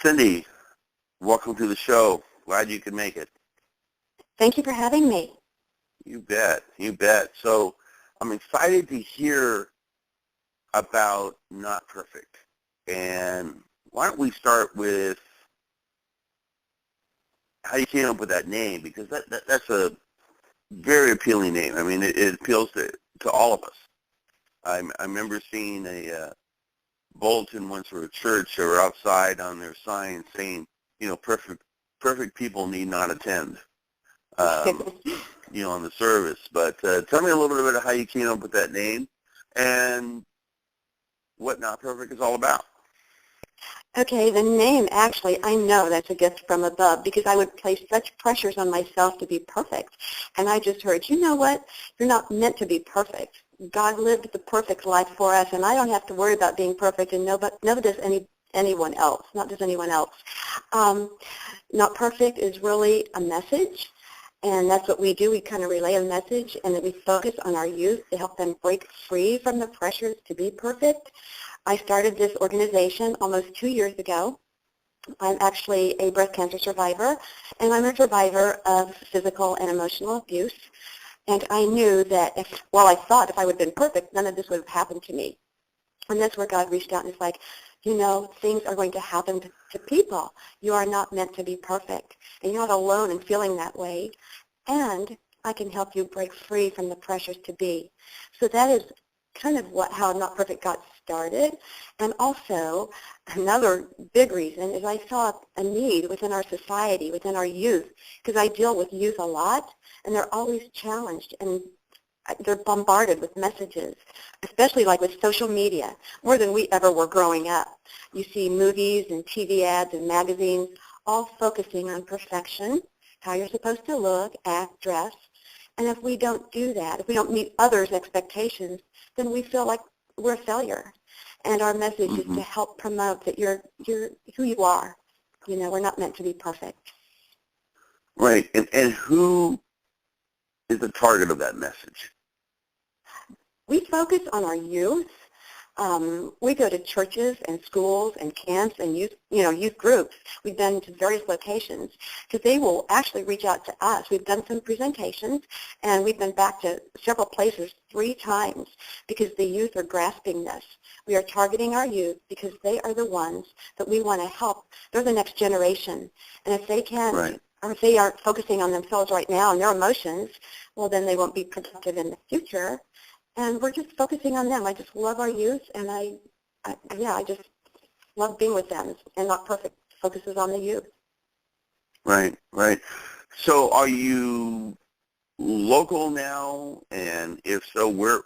Cindy, welcome to the show. Glad you could make it. Thank you for having me. You bet. You bet. So I'm excited to hear about Not Perfect. And why don't we start with how you came up with that name, because that's a very appealing name. I mean, it appeals to all of us. I remember seeing a bulletin once for a church or outside on their sign saying, perfect people need not attend, on the service. But tell me a little bit about how you came up with that name and what Not Perfect is all about. Okay, the name, actually, I know that's a gift from above because I would place such pressures on myself to be perfect. And I just heard, you know what? You're not meant to be perfect. God lived the perfect life for us, and I don't have to worry about being perfect, and never does anyone else, not just anyone else. Not Perfect is really a message, and that's what we do. We kind of relay a message, and then we focus on our youth to help them break free from the pressures to be perfect. I started this organization almost 2 years ago. I'm actually a breast cancer survivor, and I'm a survivor of physical and emotional abuse. And I knew that I thought if I would have been perfect, none of this would have happened to me. And that's where God reached out and was like, things are going to happen to people. You are not meant to be perfect. And you're not alone in feeling that way. And I can help you break free from the pressures to be. So that is kind of how Not Perfect got started. And also, another big reason is I saw a need within our society, within our youth, because I deal with youth a lot, and they're always challenged, and they're bombarded with messages, especially like with social media, more than we ever were growing up. You see movies and TV ads and magazines all focusing on perfection, how you're supposed to look, act, dress. And if we don't do that, if we don't meet others' expectations, then we feel like we're a failure. And our message is to help promote that you're who you are. We're not meant to be perfect. Right. And who is the target of that message? We focus on our youth. We go to churches and schools and camps and youth groups. We've been to various locations because they will actually reach out to us. We've done some presentations, and we've been back to several places 3 times because the youth are grasping this. We are targeting our youth because they are the ones that we want to help. They're the next generation. And if they can't, right, or if they aren't focusing on themselves right now and their emotions, well, then they won't be productive in the future. And we're just focusing on them. I just love our youth, and I just love being with them. And Not Perfect focuses on the youth. Right, right. So are you local now? And if so, where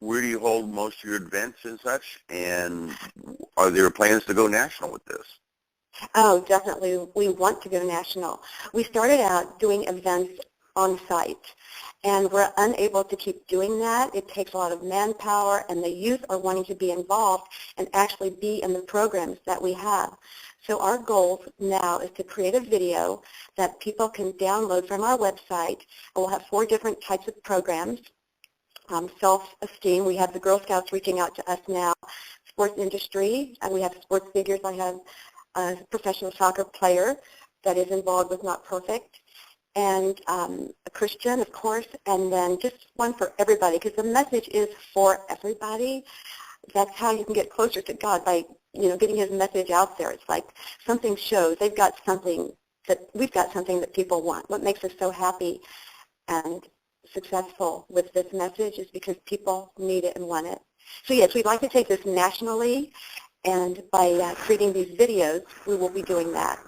do you hold most of your events and such? And are there plans to go national with this? Oh, definitely. We want to go national. We started out doing events on site, and we're unable to keep doing that. It takes a lot of manpower, and the youth are wanting to be involved and actually be in the programs that we have. So our goal now is to create a video that people can download from our website. We'll have 4 different types of programs. Self-esteem, we have the Girl Scouts reaching out to us now. Sports industry, and we have sports figures. I have a professional soccer player that is involved with Not Perfect, and a Christian, of course, and then just one for everybody, because the message is for everybody. That's how you can get closer to God, by getting his message out there. It's like something shows we've got something that people want. What makes us so happy and successful with this message is because people need it and want it. So yes, we'd like to take this nationally, and by creating these videos, we will be doing that.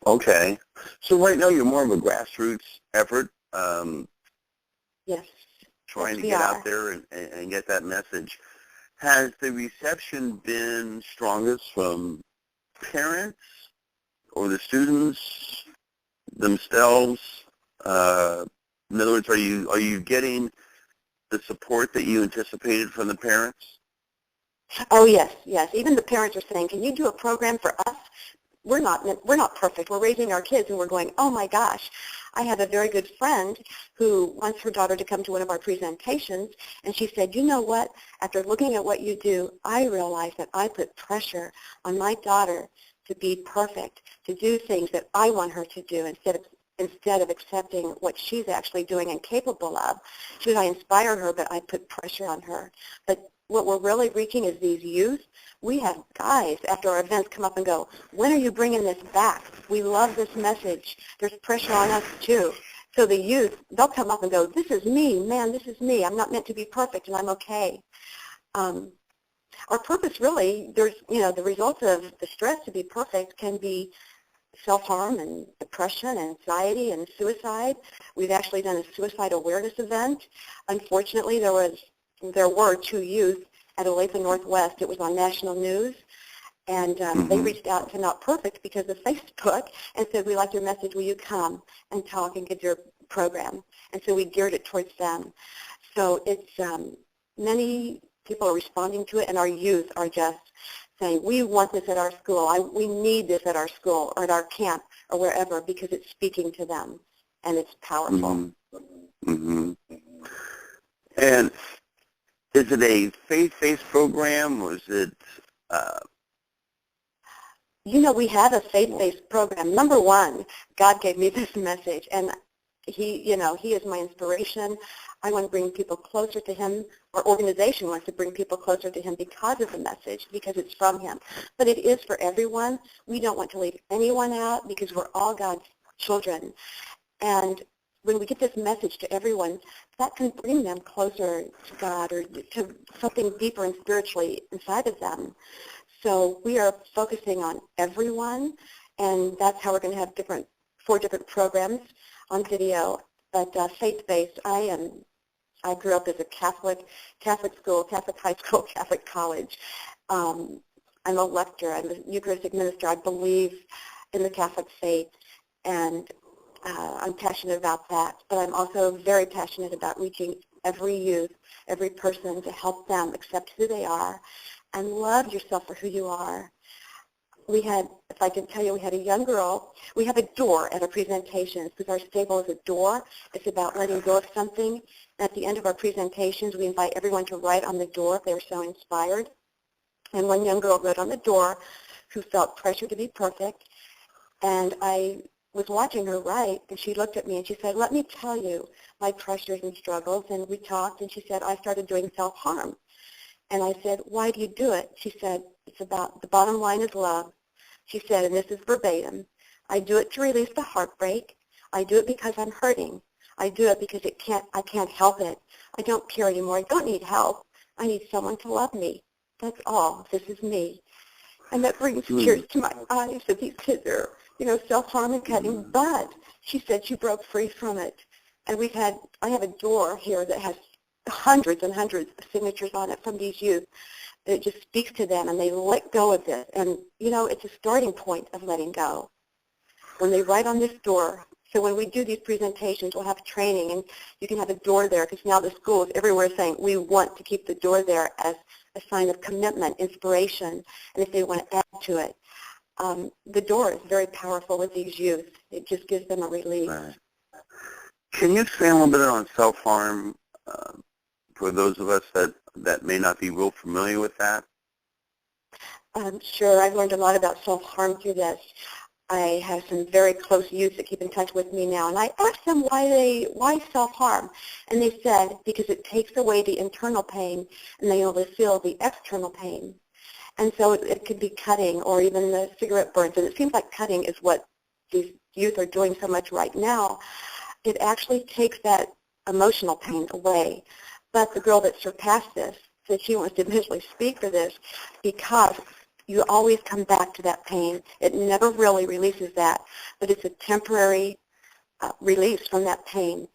Okay. So right now you're more of a grassroots effort. Yes. Trying to get out there and get that message. Has the reception been strongest from parents or the students themselves? In other words, are you getting the support that you anticipated from the parents? Oh, yes, yes. Even the parents are saying, can you do a program for us? we're not perfect. We're raising our kids, and we're going, oh my gosh. I have a very good friend who wants her daughter to come to one of our presentations, and she said, you know what? After looking at what you do, I realized that I put pressure on my daughter to be perfect, to do things that I want her to do instead of accepting what she's actually doing and capable of. She said, I inspired her, but I put pressure on her. But what we're really reaching is these youth. We have guys after our events come up and go, when are you bringing this back? We love this message. There's pressure on us too. So the youth, they'll come up and go, this is me, man, this is me. I'm not meant to be perfect, and I'm okay. Our purpose really, the results of the stress to be perfect can be self-harm and depression and anxiety and suicide. We've actually done a suicide awareness event. Unfortunately, there were 2 youth at Olathe Northwest. It was on national news. And they reached out to Not Perfect because of Facebook and said, we like your message. Will you come and talk and give your program? And so we geared it towards them. So it's many people are responding to it, and our youth are just saying, we want this at our school. We need this at our school or at our camp or wherever because it's speaking to them, and it's powerful. And is it a faith-based program, or is it... We have a faith-based program. Number one, God gave me this message, and He is my inspiration. I want to bring people closer to Him. Our organization wants to bring people closer to Him because of the message, because it's from Him. But it is for everyone. We don't want to leave anyone out because we're all God's children. And when we get this message to everyone, that can bring them closer to God or to something deeper and spiritually inside of them. So we are focusing on everyone, and that's how we're going to have 4 different programs on video. But faith-based, I grew up as a Catholic school, Catholic high school, Catholic college. I'm a lector. I'm a Eucharistic minister. I believe in the Catholic faith, and I'm passionate about that. But I'm also very passionate about reaching every youth, every person, to help them accept who they are and love yourself for who you are. We had, if I can tell you, we had a young girl. We have a door at our presentations because our stable is a door. It's about letting go of something. At the end of our presentations, we invite everyone to write on the door if they were so inspired. And one young girl wrote on the door who felt pressure to be perfect. And I was watching her write, and she looked at me and she said, let me tell you my pressures and struggles. And we talked, and she said, I started doing self-harm. And I said, why do you do it? She said, it's about, the bottom line is love. She said, and this is verbatim, I do it to release the heartbreak. I do it because I'm hurting. I do it because I can't help it. I don't care anymore. I don't need help. I need someone to love me. That's all. This is me. And that brings tears to my eyes that these kids are, self-harm and cutting. But she said she broke free from it. And I have a door here that has hundreds and hundreds of signatures on it from these youth. It just speaks to them, and they let go of it. And, it's a starting point of letting go. When they write on this door, so when we do these presentations, we'll have training, and you can have a door there, because now the schools everywhere are saying, we want to keep the door there as a sign of commitment, inspiration, and if they want to add to it. The door is very powerful with these youth. It just gives them a relief. Right. Can you expand a little bit on self-harm for those of us that may not be real familiar with that? Sure. I've learned a lot about self-harm through this. I have some very close youth that keep in touch with me now, and I asked them why self-harm, and they said because it takes away the internal pain, and they only feel the external pain. And so it could be cutting or even the cigarette burns, and it seems like cutting is what these youth are doing so much right now. It actually takes that emotional pain away. But the girl that surpassed this said she wants to eventually speak for this because you always come back to that pain. It never really releases that, but it's a temporary release from that pain,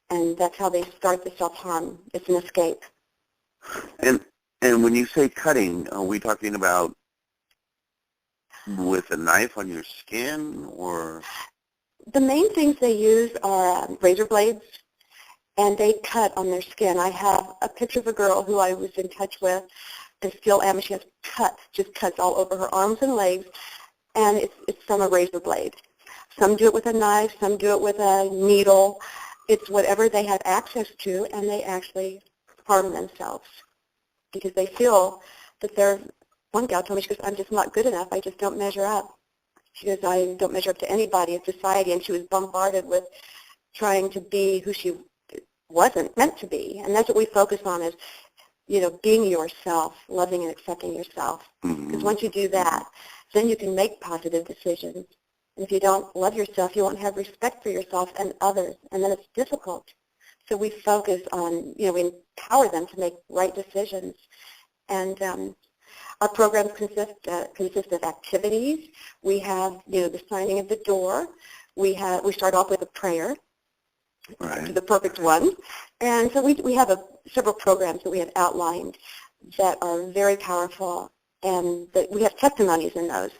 and that's how they start the self-harm. It's an escape. And when you say cutting, are we talking about with a knife on your skin, or? The main things they use are razor blades, and they cut on their skin. I have a picture of a girl who I was in touch with and still am. She has cuts all over her arms and legs, and it's from a razor blade. Some do it with a knife, some do it with a needle. It's whatever they have access to, and they actually harm themselves because they feel that they're, one gal told me, she goes, I'm just not good enough, I just don't measure up. She goes, I don't measure up to anybody in society, and she was bombarded with trying to be who she wasn't meant to be. And that's what we focus on is, being yourself, loving and accepting yourself. Because once you do that, then you can make positive decisions. And if you don't love yourself, you won't have respect for yourself and others, and then it's difficult. So we focus on, we empower them to make right decisions. And our programs consist of activities. We have, the signing of the door. We start off with a prayer, Right. the perfect one. And so we have several programs that we have outlined that are very powerful, and that we have testimonies in those.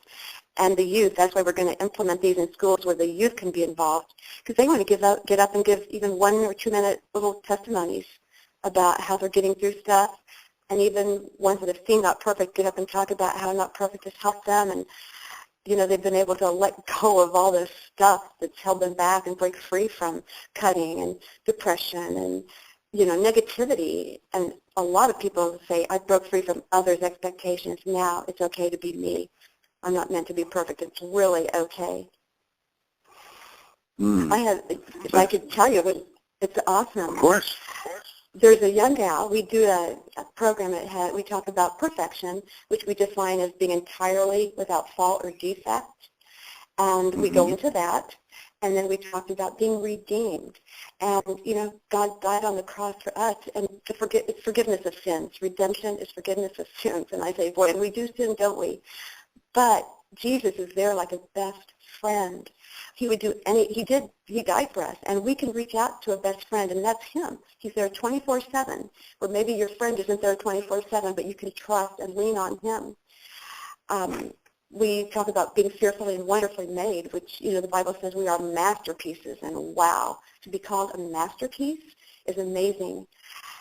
And the youth, that's why we're going to implement these in schools where the youth can be involved, because they want to get up and give even 1 or 2 minute little testimonies about how they're getting through stuff, and even ones that have seen Not Perfect get up and talk about how Not Perfect has helped them, and they've been able to let go of all this stuff that's held them back and break free from cutting and depression and negativity. And a lot of people say, I broke free from others' expectations. Now it's okay to be me. I'm not meant to be perfect. It's really okay. If I could tell you, it's awesome. Of course. There's a young gal. We do a program that we talk about perfection, which we define as being entirely without fault or defect. And we go into that. And then we talked about being redeemed. And, God died on the cross for us, and it's forgiveness of sins. Redemption is forgiveness of sins. And I say, boy, and we do sin, don't we? But Jesus is there like a best friend. He would do he died for us, and we can reach out to a best friend, and that's him. He's there 24/7, or maybe your friend isn't there 24/7, but you can trust and lean on him. We talk about being fearfully and wonderfully made, which, the Bible says we are masterpieces, and wow, to be called a masterpiece is amazing.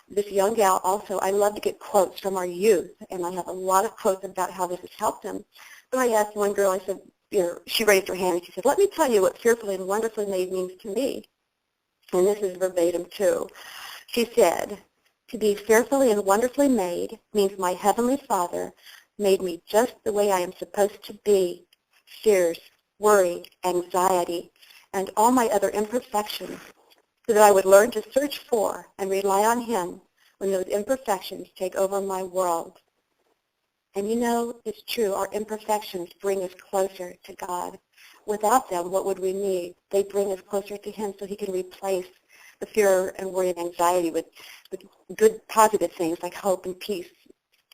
This young gal also, I love to get quotes from our youth, and I have a lot of quotes about how this has helped them. But I asked one girl, I said, she raised her hand and she said, let me tell you what fearfully and wonderfully made means to me. And this is verbatim too. She said, to be fearfully and wonderfully made means my Heavenly Father made me just the way I am supposed to be. Fears, worry, anxiety, and all my other imperfections, so that I would learn to search for and rely on Him when those imperfections take over my world. And it's true, our imperfections bring us closer to God. Without them, what would we need? They bring us closer to Him so He can replace the fear and worry and anxiety with good, positive things like hope and peace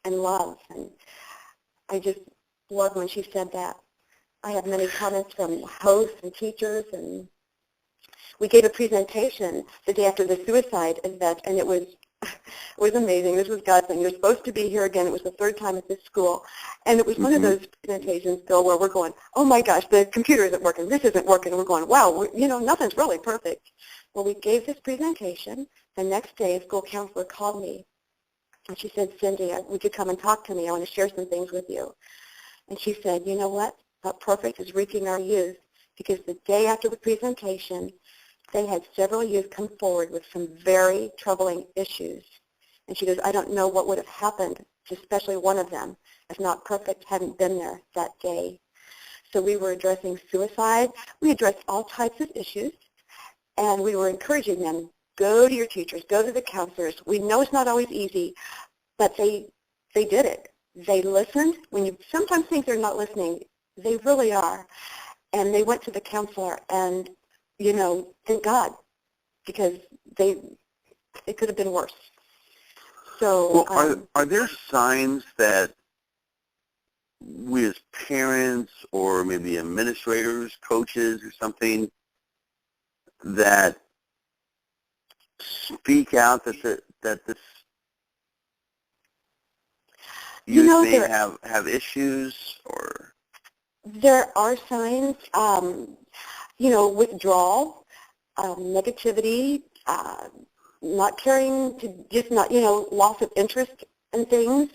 and love. And I just love when she said that. I have many comments from hosts and teachers, and we gave a presentation the day after the suicide event, and it was amazing. This was God's thing. You're supposed to be here again. It was the 3rd time at this school. And it was one of those presentations, Bill, where we're going, oh my gosh, the computer isn't working. This isn't working. And we're going, wow, nothing's really perfect. Well, we gave this presentation. The next day, a school counselor called me. And she said, Cindy, would you come and talk to me? I want to share some things with you. And she said, you know what? Not Perfect is reaching our youth, because the day after the presentation, they had several youth come forward with some very troubling issues. And she goes, I don't know what would have happened, especially one of them, if Not Perfect hadn't been there that day. So we were addressing suicide. We addressed all types of issues, and we were encouraging them, go to your teachers, go to the counselors. We know it's not always easy, but they did it. They listened. When you sometimes think they're not listening, they really are. And they went to the counselor, and thank God, because it could have been worse. So, well, are there signs that we as parents or maybe administrators, coaches or something that speak out that this youth may have issues? Or there are signs, withdrawal, negativity, not caring, to just not, loss of interest in things.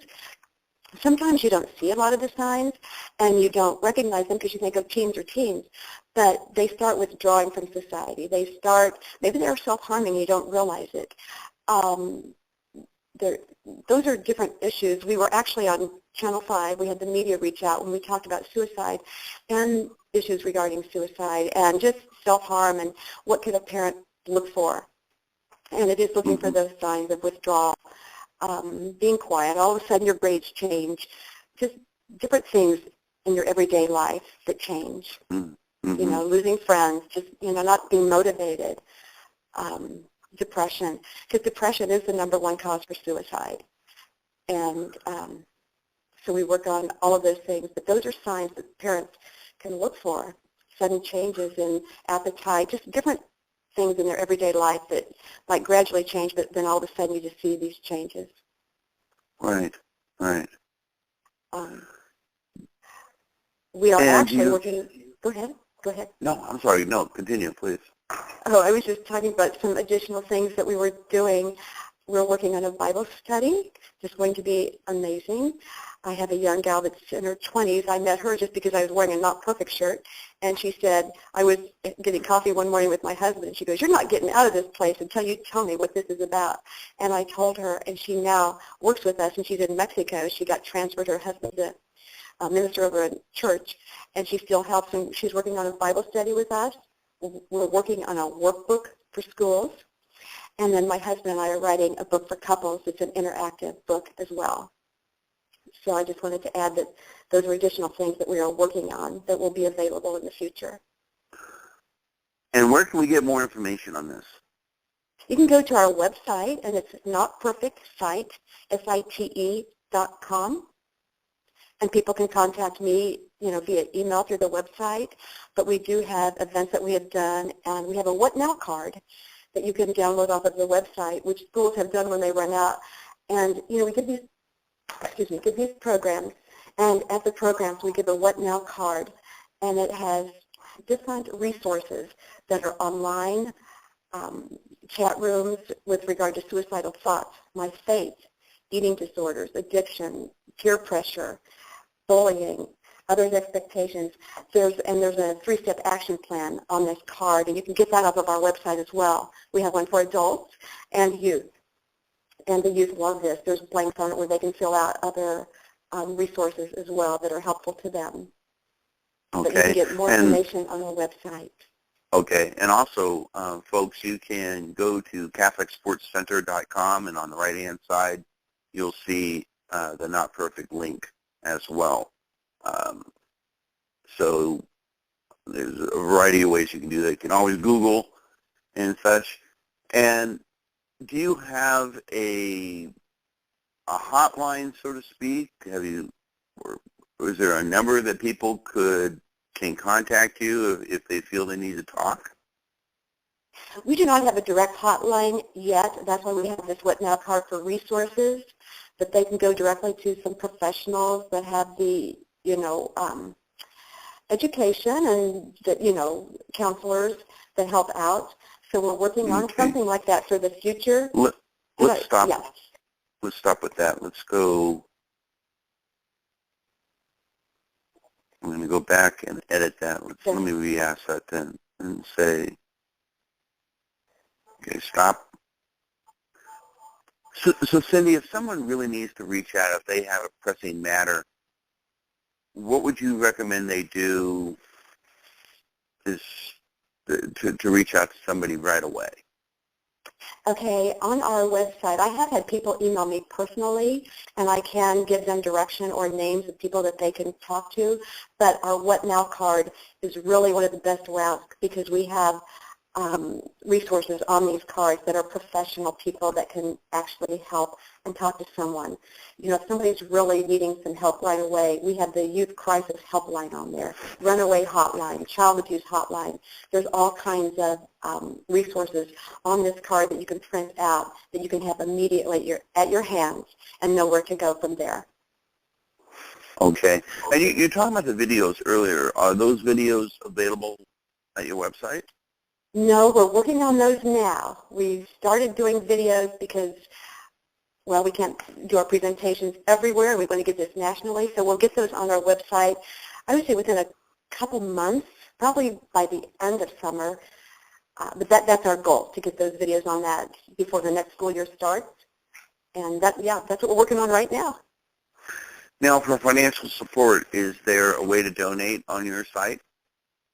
sometimes you don't see a lot of the signs and you don't recognize them because you think of teens or teens, but they start withdrawing from society. They start, maybe they're self-harming, you don't realize it. Those are different issues. We were actually on Channel 5. We had the media reach out when we talked about suicide and issues regarding suicide and just self-harm and what could a parent look for. And it is looking for those signs of withdrawal, being quiet. All of a sudden your grades change, just different things in your everyday life that change. You know, losing friends, just, you know, not being motivated. Depression, because depression is the #1 cause for suicide. And so we work on all of those things, but those are signs that parents can look for, sudden changes in appetite, just different things in their everyday life that might gradually change, but then all of a sudden you just see these changes. Right, right. We are actually working, go ahead. No, I'm sorry, no, continue, please. Oh, I was just talking about some additional things that we were doing. We're working on a Bible study. It's going to be amazing. I have a young gal that's in her 20s. I met her just because I was wearing a Not Perfect shirt. And she said, I was getting coffee one morning with my husband, and she goes, you're not getting out of this place until you tell me what this is about. And I told her, and she now works with us, and she's in Mexico. She got transferred. Her husband's a minister over a church, and she still helps, and she's working on a Bible study with us. We're working on a workbook for schools. And then my husband and I are writing a book for couples. It's an interactive book as well. So I just wanted to add that those are additional things that we are working on that will be available in the future. And where can we get more information on this? You can go to our website, and it's notperfectsite, SITE.com. And people can contact me, you know, via email through the website. But we do have events that we have done, and we have a What Now card that you can download off of the website, which schools have done when they run out. And, you know, we give these, give these programs, and at the programs we give a What Now card, and it has different resources that are online, chat rooms with regard to suicidal thoughts, my faith, eating disorders, addiction, peer pressure, bullying, others' expectations. There's a 3-step action plan on this card, and you can get that off of our website as well. We have one for adults and youth, and the youth love this. There's blanks on it where they can fill out other resources as well that are helpful to them. Okay. But you can get more information on our website. Okay, and also, folks, you can go to CatholicSportsCenter.com, and on the right-hand side, you'll see the Not Perfect link as well. So there's a variety of ways you can do that. You can always Google and such. And do you have a hotline, so to speak? Have you, or is there a number that people can contact you if they feel they need to talk? We do not have a direct hotline yet. That's why we have this What Now card for resources, that they can go directly to some professionals that have the, you know, education and, the, you know, counselors that help out. So we're working on something like that for the future. Let's stop. Yeah. Let's stop with that. Let's go. I'm going to go back and edit that. Let me re-ask that then and say, okay, stop. So Cindy, if someone really needs to reach out, if they have a pressing matter, what would you recommend they do to reach out to somebody right away? Okay, on our website, I have had people email me personally, and I can give them direction or names of people that they can talk to, but our What Now card is really one of the best routes because we have resources on these cards that are professional people that can actually help and talk to someone. You know, if somebody's really needing some help right away, we have the Youth Crisis Helpline on there, Runaway Hotline, Child Abuse Hotline. There's all kinds of resources on this card that you can print out that you can have immediately at your hands and know where to go from there. Okay. And you're talking about the videos earlier. Are those videos available at your website? No, we're working on those now. We started doing videos because well, we can't do our presentations everywhere. We want to get this nationally, so we'll get those on our website, I would say within a couple months, probably by the end of summer. But that's our goal, to get those videos on that before the next school year starts. And that's what we're working on right now. Now, for financial support, is there a way to donate on your site?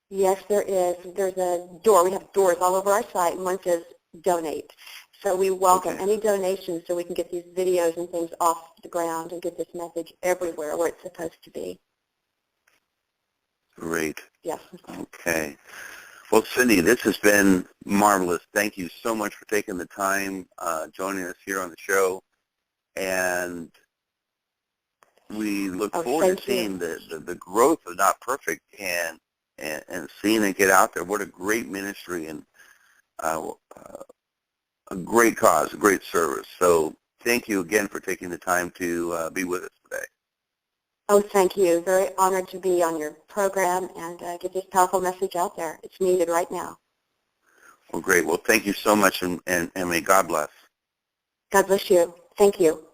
Yes, there is. There's a door. We have doors all over our site, and one says donate. So we welcome any donations so we can get these videos and things off the ground and get this message everywhere where it's supposed to be. Great. Yes. Okay. Well, Cindy, this has been marvelous. Thank you so much for taking the time, joining us here on the show. And we look forward to seeing the growth of Not Perfect and seeing it get out there. What a great ministry and a great cause, a great service. So thank you again for taking the time to be with us today. Oh, thank you. Very honored to be on your program and get this powerful message out there. It's needed right now. Well, great. Well, thank you so much, and may God bless. God bless you. Thank you.